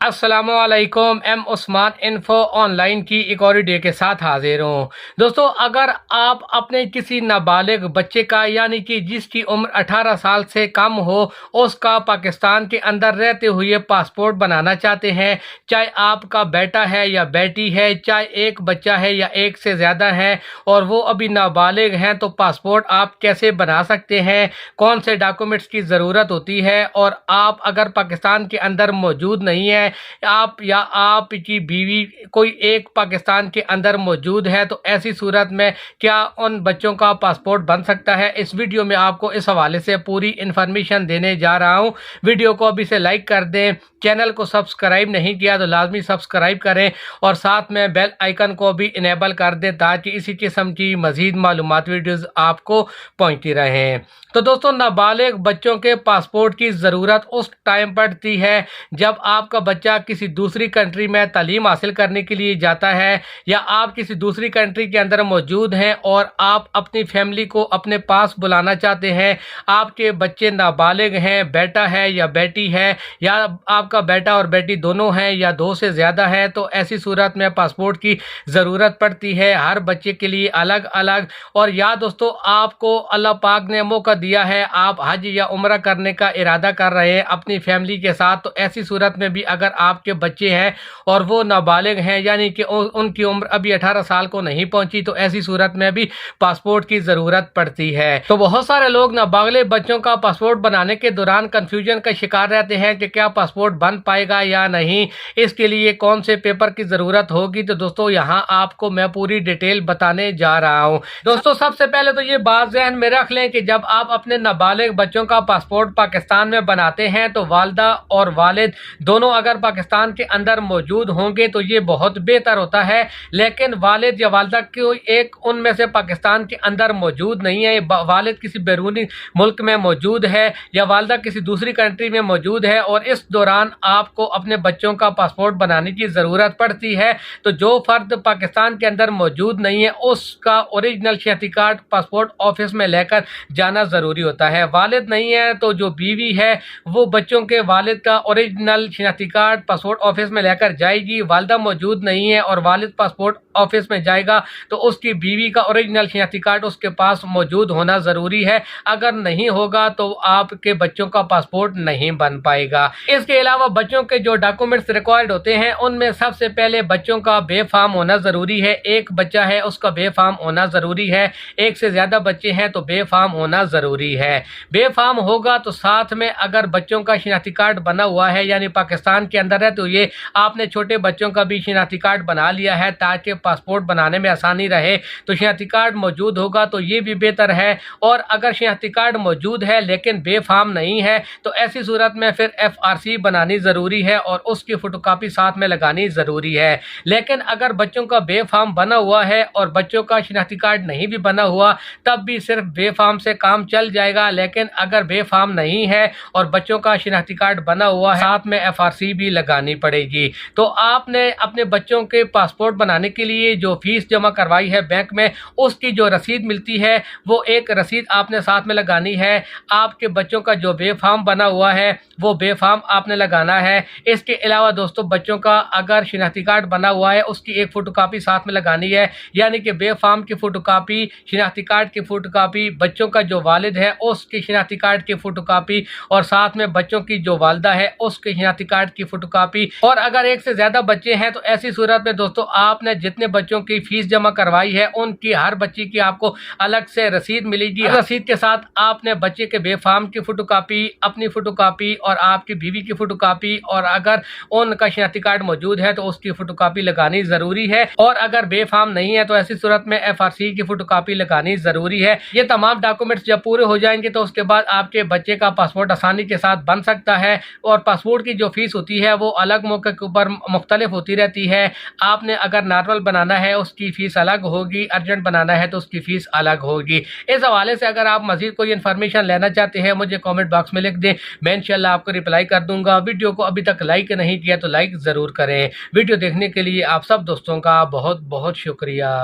अस्सलामुअलैकुम। M Usman info online की एक और वीडियो के साथ हाजिर हूँ। दोस्तों, अगर आप अपने किसी नाबालिग बच्चे का यानी कि जिसकी उम्र 18 साल से कम हो उसका पाकिस्तान के अंदर रहते हुए पासपोर्ट बनाना चाहते हैं, चाहे आपका बेटा है या बेटी है, चाहे एक बच्चा है या एक से ज़्यादा है और वो अभी नाबालिग हैं, तो पासपोर्ट आप कैसे बना सकते हैं, कौन से डॉक्यूमेंट्स की ज़रूरत होती है, और आप अगर पाकिस्तान के अंदर मौजूद नहीं है, आप या आपकी बीवी कोई एक पाकिस्तान के अंदर मौजूद है, तो ऐसी सूरत में क्या उन बच्चों का पासपोर्ट बन सकता है। इस वीडियो में आपको इस हवाले से पूरी इन्फॉर्मेशन देने जा रहा हूं। वीडियो को अभी से लाइक कर दें, चैनल को सब्सक्राइब नहीं किया तो लाजमी सब्सक्राइब करें और साथ में बेल आइकन को भी इनेबल कर दें ताकि इसी किस्म की मज़ीद मालूमात वीडियोज़ आपको पहुँचती रहें। तो दोस्तों, नाबालिग बच्चों के पासपोर्ट की ज़रूरत उस टाइम पड़ती है जब आपका बच्चा किसी दूसरी कंट्री में तालीम हासिल करने के लिए जाता है या आप किसी दूसरी कंट्री के अंदर मौजूद हैं और आप अपनी फैमिली को अपने पास बुलाना चाहते हैं। आपके बच्चे नाबालिग हैं, बेटा है या बेटी है, या आपका बेटा और बेटी दोनों हैं या दो से ज़्यादा है, तो ऐसी सूरत में पासपोर्ट की ज़रूरत पड़ती है हर बच्चे के लिए अलग अलग। और या दोस्तों, आपको अल्लाह पाक ने मौका दिया है, आप हज या उम्रा करने का इरादा कर रहे हैं अपनी फैमिली के साथ, तो ऐसी सूरत में भी अगर आपके बच्चे हैं और वो नाबालिग हैं यानी कि उनकी उम्र अभी 18 साल को नहीं पहुंची, तो ऐसी सूरत में भी पासपोर्ट की ज़रूरत पड़ती है। तो बहुत सारे लोग नाबालिग बच्चों का पासपोर्ट बनाने के दौरान कन्फ्यूजन का शिकार रहते हैं कि क्या पासपोर्ट बन पाएगा या नहीं, इसके लिए कौन से पेपर की ज़रूरत होगी। तो दोस्तों, यहाँ आपको मैं पूरी डिटेल बताने जा रहा हूँ। दोस्तों, सबसे पहले तो ये बात ज़हन में रख लें कि जब आप अपने नाबालिग बच्चों का पासपोर्ट पाकिस्तान में बनाते हैं तो वालिदा और वालिद दोनों अगर पाकिस्तान के अंदर मौजूद होंगे तो ये बहुत बेहतर होता है। लेकिन वालिद या वालिदा कोई एक उनमें से पाकिस्तान के अंदर मौजूद नहीं है, वालिद किसी बैरूनी मुल्क में मौजूद है या वालिदा किसी दूसरी कंट्री में मौजूद है और इस दौरान आपको अपने बच्चों का पासपोर्ट बनाने की ज़रूरत पड़ती है, तो जो फ़र्द पाकिस्तान के अंदर मौजूद नहीं है उसका ओरिजिनल शनाख्ती कार्ड पासपोर्ट ऑफिस में लेकर जाना ज़रूरी होता है। वालिद नहीं है तो जो बीवी है वो बच्चों के वालिद का ओरिजिनल शनाख्ती कार्ड पासपोर्ट ऑफिस में लेकर जाएगी। वालिदा मौजूद नहीं है और वालिद पासपोर्ट ऑफिस में जाएगा तो उसकी बीवी का ओरिजिनल शनाख्ती कार्ड उसके पास मौजूद होना ज़रूरी है। अगर नहीं होगा तो आपके बच्चों का पासपोर्ट नहीं बन पाएगा। इसके अलावा बच्चों के जो डॉक्यूमेंट्स रिक्वायर्ड होते हैं उनमें सबसे पहले बच्चों का बे फार्म होना ज़रूरी है। एक बच्चा है उसका बे फार्म होना ज़रूरी है, एक से ज़्यादा बच्चे हैं तो बे फार्म होना ज़रूरी है। बे फार्म होगा तो साथ में अगर बच्चों का शनाख्ती कार्ड बना हुआ है यानी पाकिस्तान के अंदर है तो ये आपने छोटे बच्चों का भी शनाख्ती कार्ड बना लिया है ताकि पासपोर्ट बनाने में आसानी रहे, तो शनाख्ती कार्ड मौजूद होगा तो ये भी बेहतर है। और अगर शनाख्ती कार्ड मौजूद है लेकिन बे फार्म नहीं है तो ऐसी सूरत में फिर FRC बनानी ज़रूरी है और उसकी फ़ोटोकॉपी साथ में लगानी ज़रूरी है। लेकिन अगर बच्चों का बे फार्म बना हुआ है और बच्चों का शनाख्ती कार्ड नहीं भी बना हुआ तब भी सिर्फ बे फार्म से काम चल जाएगा। लेकिन अगर बे फार्म नहीं है और बच्चों का शनाख्ती कार्ड बना हुआ है साथ में FRC भी लगानी पड़ेगी। तो आपने अपने बच्चों के पासपोर्ट बनाने के लिए जो फीस जमा करवाई है बैंक में उसकी जो रसीद मिलती है वो एक रसीद आपने साथ में लगानी है। आपके बच्चों का जो बे फार्म बना हुआ है वो बे फार्म आपने लगाना है। इसके अलावा दोस्तों, बच्चों का अगर शनाख्ती कार्ड बना हुआ है उसकी एक फ़ोटोकॉपी साथ में लगानी है, यानी कि बे फार्म की फ़ोटोकॉपी, शनाख्ती कार्ड की फ़ोटोकॉपी, बच्चों का जो वालिद है उसकी शनाख्ती कार्ड की फ़ोटोकॉपी और साथ में बच्चों की जो वालिदा है उसके शनाख्ती कार्ड की फ़ोटोकॉपी। और अगर एक से ज़्यादा बच्चे हैं तो ऐसी सूरत में दोस्तों आपने जितने बच्चों की फ़ीस जमा करवाई है उनकी हर बच्चे की आपको अलग से रसीद मिलेगी। रसीद के साथ आपने बच्चे के बे फार्म की फ़ोटोकॉपी, अपनी फ़ोटोकॉपी और आपकी बीवी की फ़ोटोकॉपी, और अगर उनका शनाख्ती कार्ड मौजूद है तो उसकी फ़ोटोकॉपी लगानी ज़रूरी है। और अगर बे फार्म नहीं है तो ऐसी सूरत में FRC की फ़ोटोकॉपी लगानी ज़रूरी है। ये तमाम डॉक्यूमेंट्स जब पूरे हो जाएंगे तो उसके बाद आपके बच्चे का पासपोर्ट आसानी के साथ बन सकता है। और पासपोर्ट की जो फीस होती है वो अलग मौके के ऊपर मुख्तलिफ होती रहती है। आपने अगर नॉर्मल बनाना है उसकी फ़ीस अलग होगी, अर्जेंट बनाना है तो उसकी फ़ीस अलग होगी। इस हवाले से अगर आप मज़ीद कोई इन्फॉर्मेशन लेना चाहते हैं मुझे कमेंट बॉक्स में लिख दें, मैं इंशाल्लाह आपको रिप्लाई कर दूंगा। वीडियो को अभी तक लाइक नहीं किया तो लाइक ज़रूर करें। वीडियो देखने के लिए आप सब दोस्तों का बहुत बहुत शुक्रिया।